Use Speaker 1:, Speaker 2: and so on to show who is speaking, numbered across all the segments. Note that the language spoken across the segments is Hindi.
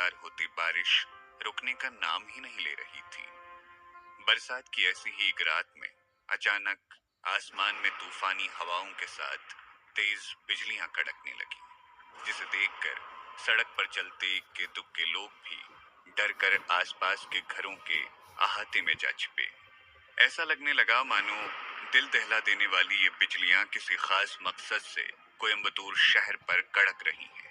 Speaker 1: लगातार होती बारिश रुकने का नाम ही नहीं ले रही थी। बरसात की ऐसी ही एक रात में अचानक आसमान में तूफानी हवाओं के साथ तेज बिजलियां कड़कने लगी, जिसे देखकर सड़क पर चलते इक्के दुक्के लोग भी डर कर आसपास के घरों के अहाते में जा छिपे। ऐसा लगने लगा मानो दिल दहला देने वाली ये बिजलियां किसी खास मकसद से कोयम्बतूर शहर पर कड़क रही हैं।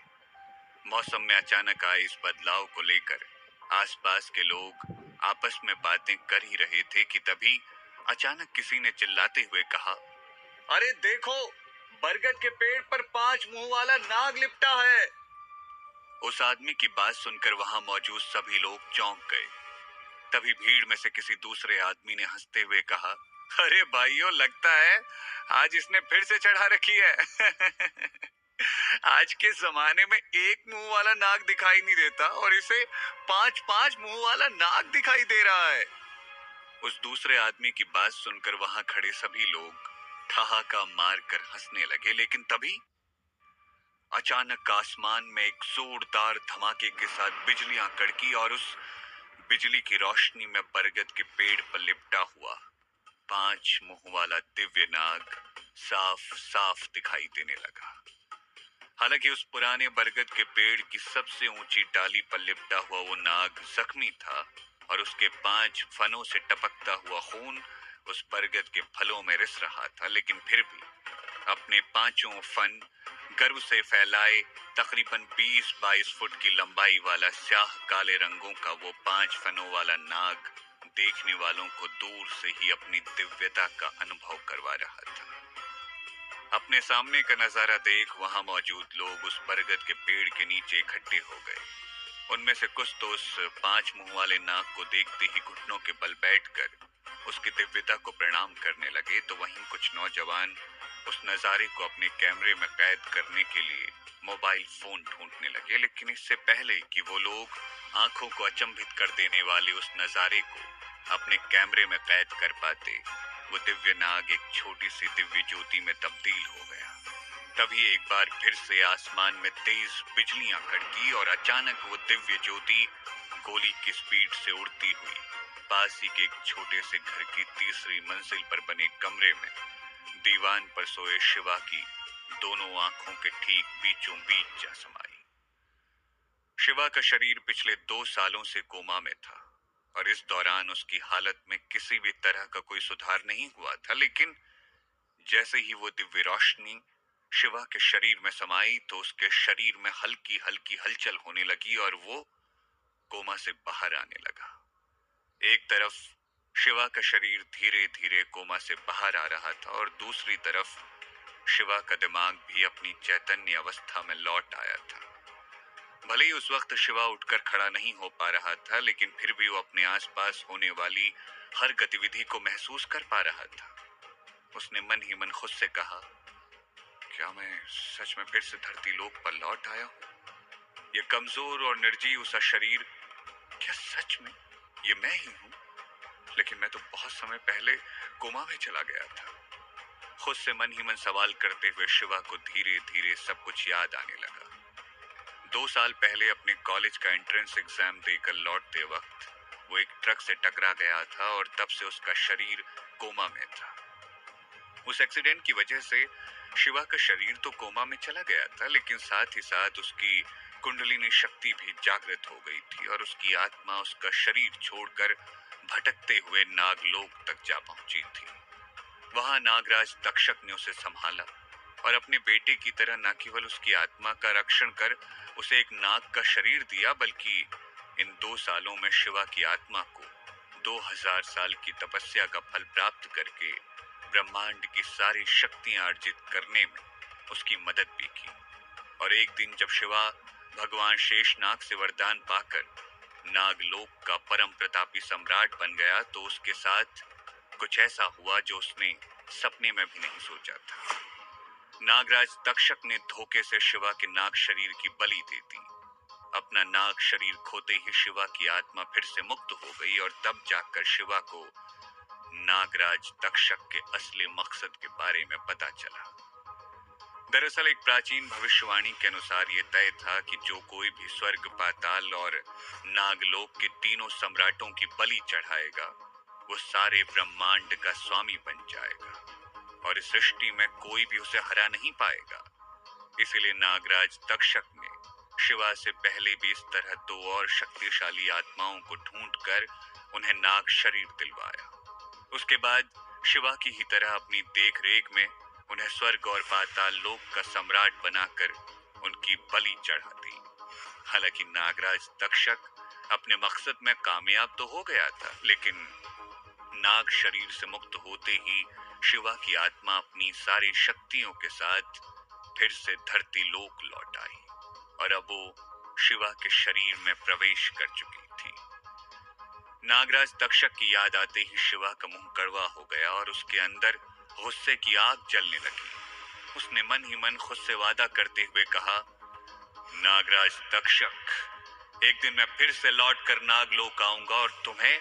Speaker 1: मौसम में अचानक आए इस बदलाव को लेकर आसपास के लोग आपस में बातें कर ही रहे थे कि तभी अचानक किसी ने चिल्लाते हुए कहा, अरे देखो, बरगद के पेड़ पर 5 मुंह वाला नाग लिपटा है। उस आदमी की बात सुनकर वहां मौजूद सभी लोग चौंक गए। तभी भीड़ में से किसी दूसरे आदमी ने हंसते हुए कहा, अरे भाइयों, लगता है आज इसने फिर से चढ़ा रखी है। आज के जमाने में एक मुंह वाला नाग दिखाई नहीं देता और इसे 5-5 मुंह वाला नाग दिखाई दे रहा है। उस दूसरे आदमी की बात सुनकर वहां खड़े सभी लोग ठहाका मारकर हंसने लगे, लेकिन तभी अचानक आसमान में एक जोरदार धमाके के साथ बिजलियां कड़की और उस बिजली की रोशनी में बरगद के पेड़ पर लिपटा हुआ 5 मुंह वाला दिव्य नाग साफ साफ दिखाई देने लगा। हालांकि उस पुराने बरगद के पेड़ की सबसे ऊंची डाली पर लिपटा हुआ वो नाग जख्मी था और उसके 5 फनों से टपकता हुआ खून उस बरगद के फलों में रिस रहा था, लेकिन फिर भी अपने 5 फन गर्व से फैलाए तकरीबन 20-22 फुट की लंबाई वाला स्याह काले रंगों का वो 5 फनों वाला नाग देखने वालों को दूर से ही अपनी दिव्यता का अनुभव करवा रहा था। अपने सामने का नजारा देख वहां मौजूद लोग उस बरगद के पेड़ के नीचे इकट्ठे हो गए। उनमें से कुछ तो उस 5 मुंह वाले नाग को देखते ही घुटनों के बल बैठकर उसकी दिव्यता को प्रणाम करने लगे, तो वहीं कुछ नौजवान उस नजारे को अपने कैमरे में कैद करने के लिए मोबाइल फोन ढूंढने लगे। लेकिन इससे पहले कि वो लोग आंखों को अचंभित कर देने वाले उस नजारे को अपने कैमरे में कैद कर पाते, वो दिव्य नाग एक छोटी सी दिव्य ज्योति में तब्दील हो गया। तभी एक बार फिर से आसमान में तेज बिजलियां कड़की और अचानक वो दिव्य ज्योति गोली की स्पीड से उड़ती हुई पास ही के एक छोटे से घर की तीसरी मंजिल पर बने कमरे में दीवान पर सोए शिवा की दोनों आंखों के ठीक बीचों बीच जा समाई। शिवा का शरीर पिछले 2 सालों से कोमा में था और इस दौरान उसकी हालत में किसी भी तरह का कोई सुधार नहीं हुआ था, लेकिन जैसे ही वो दिव्य रोशनी शिवा के शरीर में समाई तो उसके शरीर में हल्की हल्की हलचल होने लगी और वो कोमा से बाहर आने लगा। एक तरफ शिवा का शरीर धीरे धीरे कोमा से बाहर आ रहा था और दूसरी तरफ शिवा का दिमाग भी अपनी चैतन्य अवस्था में लौट आया था। भले ही उस वक्त शिवा उठकर खड़ा नहीं हो पा रहा था, लेकिन फिर भी वो अपने आसपास होने वाली हर गतिविधि को महसूस कर पा रहा था। उसने मन ही मन खुद से कहा, क्या मैं सच में फिर से धरती लोक पर लौट आया हूँ? ये कमजोर और निर्जीव सा शरीर, क्या सच में ये मैं ही हूँ? लेकिन मैं तो बहुत समय पहले कोमा में चला गया था। खुद से मन ही मन सवाल करते हुए शिवा को धीरे धीरे सब कुछ याद आने लगा। 2 साल पहले अपने कॉलेज का एंट्रेंस एग्जाम देकर लौटते वक्त वो एक ट्रक से टकरा गया था और तब से उसका शरीर कोमा में था। उस एक्सीडेंट की वजह से शिवा का शरीर तो कोमा में चला गया था, लेकिन साथ ही साथ उसकी कुंडलिनी शक्ति भी जागृत हो गई थी और उसकी आत्मा उसका शरीर छोड़कर भटकते हुए नागलोक तक जा पहुंची थी। वहां नागराज तक्षक ने उसे संभाला और अपने बेटे की तरह न केवल उसकी आत्मा का रक्षण कर उसे एक नाग का शरीर दिया, बल्कि इन 2 सालों में शिवा की आत्मा को 2000 साल की तपस्या का फल प्राप्त करके ब्रह्मांड की सारी शक्तियां अर्जित करने में उसकी मदद भी की। और एक दिन जब शिवा भगवान शेषनाग से वरदान पाकर नागलोक का परम प्रतापी सम्राट बन गया तो उसके साथ कुछ ऐसा हुआ जो उसने सपने में भी नहीं सोचा था। नागराज तक्षक ने धोखे से शिवा के नाग शरीर की बलि दे दी। अपना नाग शरीर खोते ही शिवा की आत्मा फिर से मुक्त हो गई और तब जाकर शिवा को नागराज तक्षक के असली मकसद के बारे में पता चला। दरअसल एक प्राचीन भविष्यवाणी के अनुसार ये तय था कि जो कोई भी स्वर्ग, पाताल और नागलोक के तीनों सम्राटों की बलि चढ़ाएगा वो सारे ब्रह्मांड का स्वामी बन जाएगा और इस सृष्टि में कोई भी उसे हरा नहीं पाएगा। इसीलिए नागराज तक्षक ने शिवा से पहले भी इस तरह दो और शक्तिशाली आत्माओं को ढूंढकर उन्हें नाग शरीर दिलवाया। उसके बाद शिवा की ही तरह अपनी देख रेख में उन्हें स्वर्ग और पाताल लोक का सम्राट बनाकर उनकी बलि चढ़ा दी। हालांकि नागराज तक्षक अपने मकसद में कामयाब तो हो गया था, लेकिन नाग शरीर से मुक्त होते ही शिवा की आत्मा अपनी सारी शक्तियों के साथ फिर से धरती लोक लौट आई और अब वो शिवा के शरीर में प्रवेश कर चुकी थी। नागराज तक्षक की याद आते ही शिवा का मुंह कड़वा हो गया और उसके अंदर गुस्से की आग जलने लगी। उसने मन ही मन खुद से वादा करते हुए कहा, नागराज तक्षक, एक दिन मैं फिर से लौट कर नागलोक आऊंगा और तुम्हें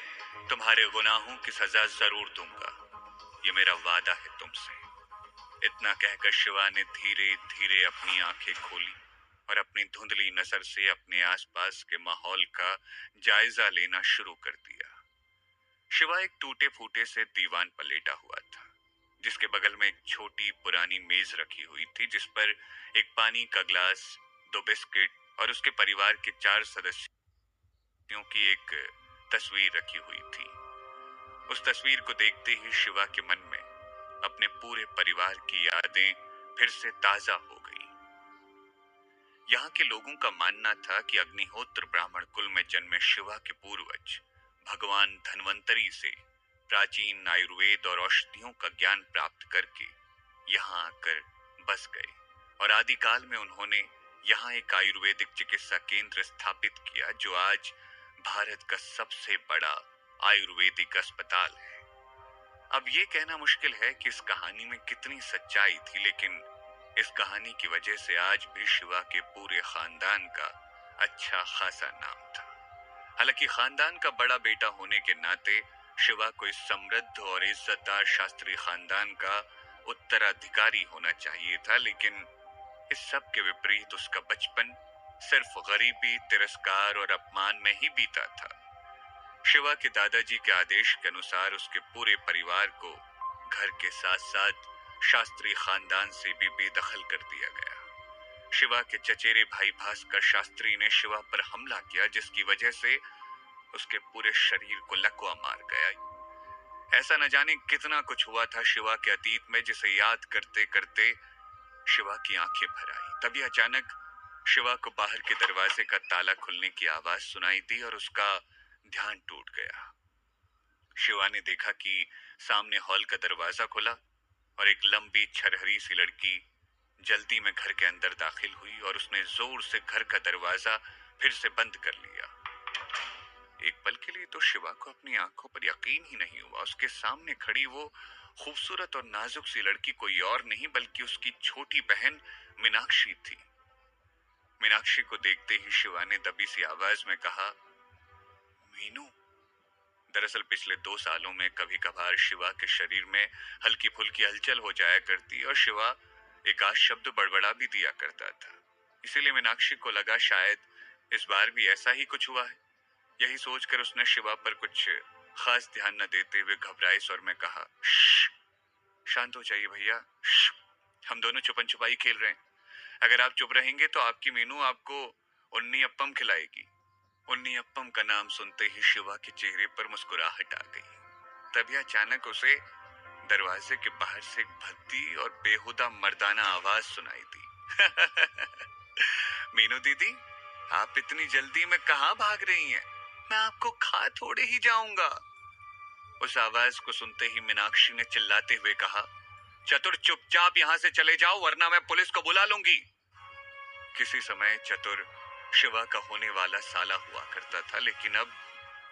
Speaker 1: तुम्हारे गुनाहों की सजा जरूर दूंगा। ये मेरा वादा है तुमसे। इतना कहकर शिवा ने धीरे धीरे अपनी आंखें खोली और अपनी धुंधली नजर से अपने आसपास के माहौल का जायजा लेना शुरू कर दिया। शिवा एक टूटे फूटे से दीवान पर लेटा हुआ था, जिसके बगल में एक छोटी पुरानी मेज रखी हुई थी, जिस पर एक पानी का ग्लास, 2 बिस्किट और उसके परिवार के 4 सदस्यों की एक तस्वीर रखी हुई थी। उस तस्वीर को देखते ही शिवा के मन में अपने पूरे परिवार की यादें फिर से ताजा हो गई। यहाँ के लोगों का मानना था कि अग्निहोत्र ब्राह्मण कुल में जन्मे शिवा के पूर्वज भगवान धन्वंतरी से प्राचीन आयुर्वेद और औषधियों का ज्ञान प्राप्त करके यहाँ आकर बस गए और आदिकाल में उन्होंने यहाँ एक आयुर्वेदिक चिकित्सा केंद्र स्थापित किया, जो आज भारत का सबसे बड़ा आयुर्वेदिक अस्पताल है। अब ये कहना मुश्किल है कि इस कहानी में कितनी सच्चाई थी, लेकिन इस कहानी की वजह से आज भी शिवा के पूरे खानदान का अच्छा खासा नाम था। हालांकि खानदान का बड़ा बेटा होने के नाते शिवा को इस समृद्ध और इज्जतदार शास्त्री खानदान का उत्तराधिकारी होना चाहिए था, लेकिन इस सब के विपरीत उसका बचपन सिर्फ गरीबी, तिरस्कार और अपमान में ही बीता था। शिवा के दादाजी के आदेश के अनुसार उसके पूरे परिवार को घर के साथ साथ शास्त्री खानदान से भी बेदखल कर दिया गया। शिवा के चचेरे भाई भास्कर शास्त्री ने शिवा पर हमला किया, जिसकी वजह से उसके पूरे शरीर को लकवा मार गया। ऐसा न जाने कितना कुछ हुआ था शिवा के अतीत में, जिसे याद करते करते शिवा की आंखें भर आई। तभी अचानक शिवा को बाहर के दरवाजे का ताला खुलने की आवाज सुनाई दी और उसका ध्यान टूट गया। शिवा ने देखा कि सामने हॉल का दरवाजा खुला और एक लंबी छरहरी सी लड़की जल्दी में घर के अंदर दाखिल हुई और उसने जोर से घर का दरवाजा फिर से बंद कर लिया। एक पल के लिए तो शिवा को अपनी आंखों पर यकीन ही नहीं हुआ। उसके सामने खड़ी वो खूबसूरत और नाजुक सी लड़की कोई और नहीं बल्कि उसकी छोटी बहन मीनाक्षी थी। मीनाक्षी को देखते ही शिवा ने दबी सी आवाज में कहा, मीनू। दरअसल पिछले 2 सालों में कभी कभार शिवा के शरीर में हल्की फुल्की हलचल हो जाया करती और शिवा एक आध शब्द बड़बड़ा भी दिया करता था। इसीलिए मीनाक्षी को लगा शायद इस बार भी ऐसा ही कुछ हुआ है। यही सोचकर उसने शिवा पर कुछ खास ध्यान न देते हुए घबराए स्वर में कहा, शांत हो जाइए भैया, हम दोनों छुपन छुपाई खेल रहे हैं। अगर आप चुप रहेंगे तो आपकी मीनू आपको उन्नी अप्पम खिलाएगी। उन्नी अप्पम का नाम सुनते ही शिवा के चेहरे पर मुस्कुराहट आ गई। तभी अचानक उसे दरवाजे के बाहर से एक भद्दी और बेहुदा मर्दाना आवाज सुनाई दी। मीनू दीदी, आप इतनी जल्दी में कहाँ भाग रही हैं? मैं आपको खा थोड़े ही जाऊंगा। उस आवाज को सुनते ही मीनाक्षी ने चिल्लाते हुए कहा, चतुर चुपचाप यहाँ से चले जाओ वरना मैं पुलिस को बुला लूंगी। किसी समय चतुर शिवा का होने वाला साला हुआ करता था, लेकिन अब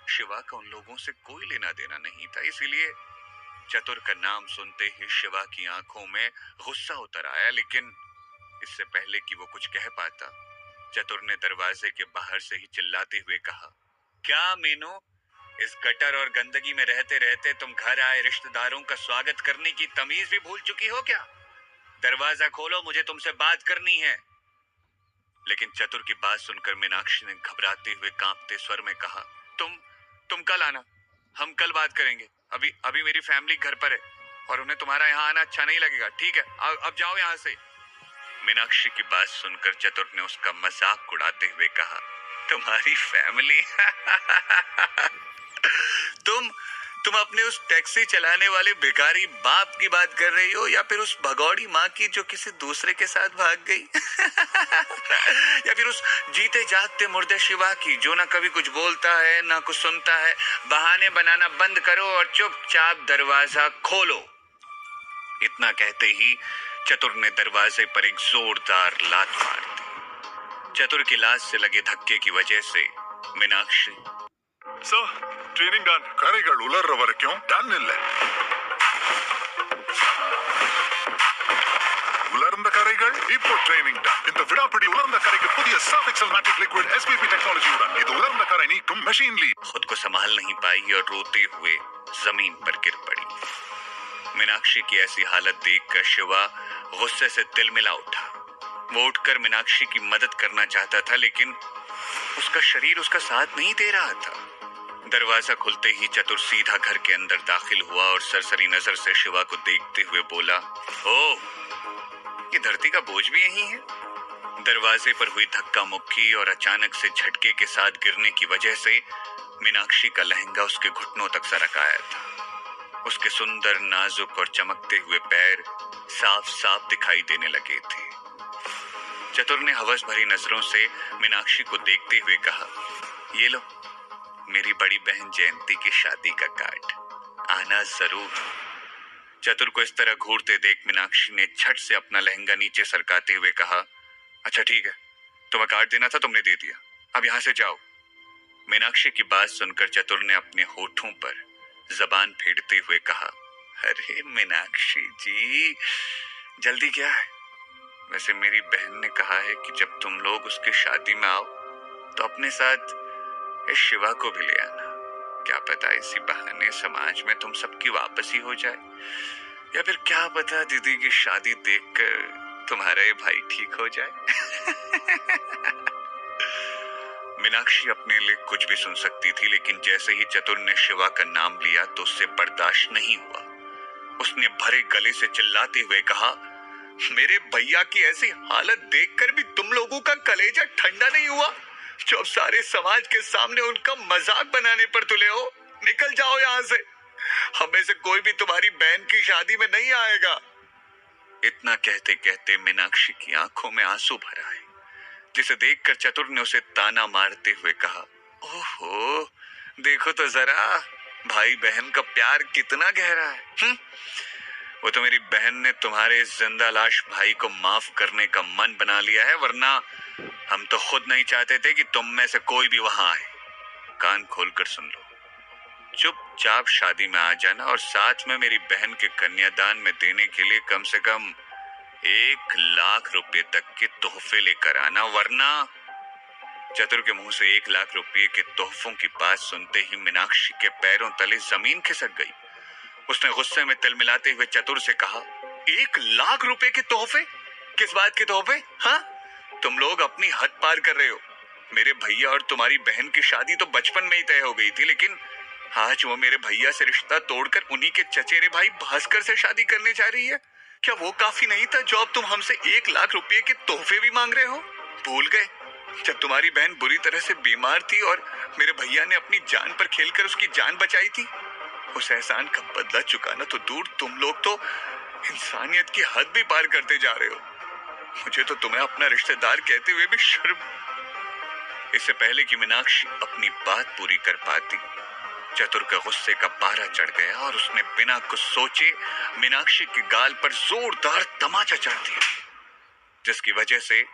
Speaker 1: शिवा का उन लोगों से कोई लेना देना नहीं था। इसीलिए चतुर का नाम सुनते ही शिवा की आंखों में गुस्सा उतर आया, लेकिन इससे पहले कि वो कुछ कह पाता, चतुर ने दरवाजे के बाहर से ही चिल्लाते हुए कहा, क्या मीनू, इस गटर और गंदगी में रहते रहते तुम घर आए रिश्तेदारों का स्वागत करने की तमीज भी भूल चुकी हो क्या? दरवाजा खोलो, मुझे तुमसे बात करनी है। लेकिन चतुर की बात सुनकर मीनाक्षी ने घबराते हुए कांपते स्वर में कहा, तुम कल आना, हम कल बात करेंगे। अभी अभी मेरी फैमिली घर पर है और उन्हें तुम्हारा यहाँ आना अच्छा नहीं लगेगा। ठीक है, अब जाओ यहाँ से। मीनाक्षी की बात सुनकर चतुर ने उसका मजाक उड़ाते हुए कहा, तुम्हारी फैमिली? तुम अपने उस टैक्सी चलाने वाले भिखारी बाप की बात कर रही हो, या फिर उस भगौड़ी माँ की जो किसी दूसरे के साथ भाग गई? या फिर उस जीते जागते मुर्दे शिवा की जो ना कभी कुछ बोलता है ना कुछ सुनता है? बहाने बनाना बंद करो और चुपचाप दरवाजा खोलो। इतना कहते ही चतुर ने दरवाजे पर एक जोरदार लात मार दी। चतुर की लात से लगे धक्के की वजह से मीनाक्षी
Speaker 2: ಸರ್ ಟ್ರೈನಿಂಗ್ ಡನ್. ಕರೆಗಳು ಉಲರ್ರವರೆಗೂ ಡನ್ ಇಲ್ಲ. உலர்ந்த கரைகள் இப்போ ட்ரைனிங் டன். இந்த விடாப்பிடி உலர்ந்த கரைக்கு புதிய Surf Excel Matic liquid SPP technology இது உலர்ந்த கரை நீக்கும் मशीनली.
Speaker 1: खुद को संभाल नहीं पाई और रोते हुए जमीन पर गिर पड़ी। मीनाक्षी की ऐसी हालत देखकर शिवा गुस्से से तिलमिला उठा। वो उठकर मीनाक्षी की मदद करना चाहता था, लेकिन उसका शरीर उसका साथ नहीं दे रहा था। दरवाजा खुलते ही चतुर सीधा घर के अंदर दाखिल हुआ और सरसरी नजर से शिवा को देखते हुए बोला, ओ, ये धरती का बोझ भी यही है? दरवाजे पर हुई धक्का मुक्की और अचानक से झटके के साथ गिरने की वजह से मीनाक्षी का लहंगा उसके घुटनों तक सरक आया था। उसके सुंदर, नाजुक और चमकते हुए पैर साफ साफ दिखाई देने लगे थे। चतुर ने हवस भरी नजरों से मीनाक्षी को देखते हुए कहा, ये लो, मेरी बड़ी बहन जयंती की शादी का कार्ड, आना जरूर। चतुर को इस तरह घूरते देख मीनाक्षी ने झट से अपना लहंगा नीचे सरकाते हुए कहा, अच्छा ठीक है, तुम्हें कार्ड देना था, तुमने दे दिया, अब यहां से जाओ। मीनाक्षी की बात सुनकर चतुर ने अपने होठों पर जबान फेरते हुए कहा, अरे मीनाक्षी जी, जल्दी क्या है? वैसे मेरी बहन ने कहा है कि जब तुम लोग उसकी शादी में आओ तो अपने साथ इस शिवा को भी ले आना। क्या पता इसी बहाने समाज में तुम सबकी वापसी हो जाए, या फिर क्या पता दीदी की शादी देखकर तुम्हारा ये भाई ठीक हो जाए। मीनाक्षी अपने लिए कुछ भी सुन सकती थी, लेकिन जैसे ही चतुर ने शिवा का नाम लिया तो उससे बर्दाश्त नहीं हुआ। उसने भरे गले से चिल्लाते हुए कहा, मेरे भैया की ऐसी हालत देखकर भी तुम लोगों का कलेजा ठंडा नहीं हुआ, जो अब सारे समाज के सामने उनका मजाक बनाने पर तुले हो? निकल जाओ यहाँ से, हमें से कोई भी तुम्हारी बहन की शादी में नहीं आएगा। इतना कहते कहते मीनाक्षी की आंखों में आंसू भर आए, जिसे देखकर चतुर ने उसे ताना मारते हुए कहा, ओहो, देखो तो जरा भाई बहन का प्यार कितना गहरा है। वो तो मेरी बहन ने तुम्हारे जिंदा लाश भाई को माफ करने का मन बना लिया है, वरना हम तो खुद नहीं चाहते थे कि तुम में से कोई भी वहां आए। कान खोलकर सुन लो, चुपचाप शादी में आ जाना और साथ में मेरी बहन के कन्यादान में देने के लिए कम से कम 1 लाख रुपए तक के तोहफे लेकर आना, वरना। चतुर के मुंह से 1 लाख रुपए के तोहफों की बात सुनते ही मीनाक्षी के पैरों तले जमीन खिसक गई। उसने गुस्से में तिलमिलाते हुए चतुर से कहा, 1 लाख रुपए के तोहफे? किस बात के तोहफे? हाँ, तुम लोग अपनी हद पार कर रहे हो। मेरे भैया और तुम्हारी बहन की शादी तो बचपन में ही तय हो गई थी, लेकिन आज वो मेरे भैया से रिश्ता तोड़कर उन्हीं के चचेरे भाई भास्कर से शादी करने जा रही है। क्या वो काफी नहीं था जो अब तुम हमसे 1 लाख रुपए के तोहफे भी मांग रहे हो? भूल गए जब तुम्हारी बहन बुरी तरह से बीमार थी और मेरे भैया ने अपनी जान पर खेलकर उसकी जान बचाई थी? उस एहसान का बदला चुकाना तो दूर, तुम लोग तो इंसानियत की हद भी पार करते जा रहे हो। मुझे तो तुम्हें अपना रिश्तेदार कहते हुए भी शर्म। इससे पहले कि मीनाक्षी अपनी बात पूरी कर पाती, चतुर का गुस्से का पारा चढ़ गया और उसने बिना कुछ सोचे मीनाक्षी के गाल पर जोरदार तमाचा चढ़ दिया, जिसकी वजह से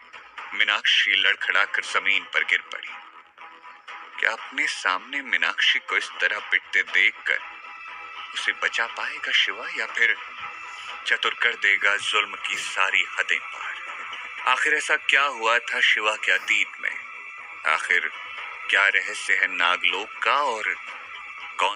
Speaker 1: मीनाक्षी लड़खड़ाकर जमीन पर गिर पड़ी। क्या अपने सामने मीनाक्षी को इस तरह पिटते देखकर उसे बचा पाएगा शिवा, या फिर चतुर कर देगा जुल्म की सारी हदें पार? आखिर ऐसा क्या हुआ था शिवा के अतीत में? आखिर क्या रहस्य है नागलोक का, और कौन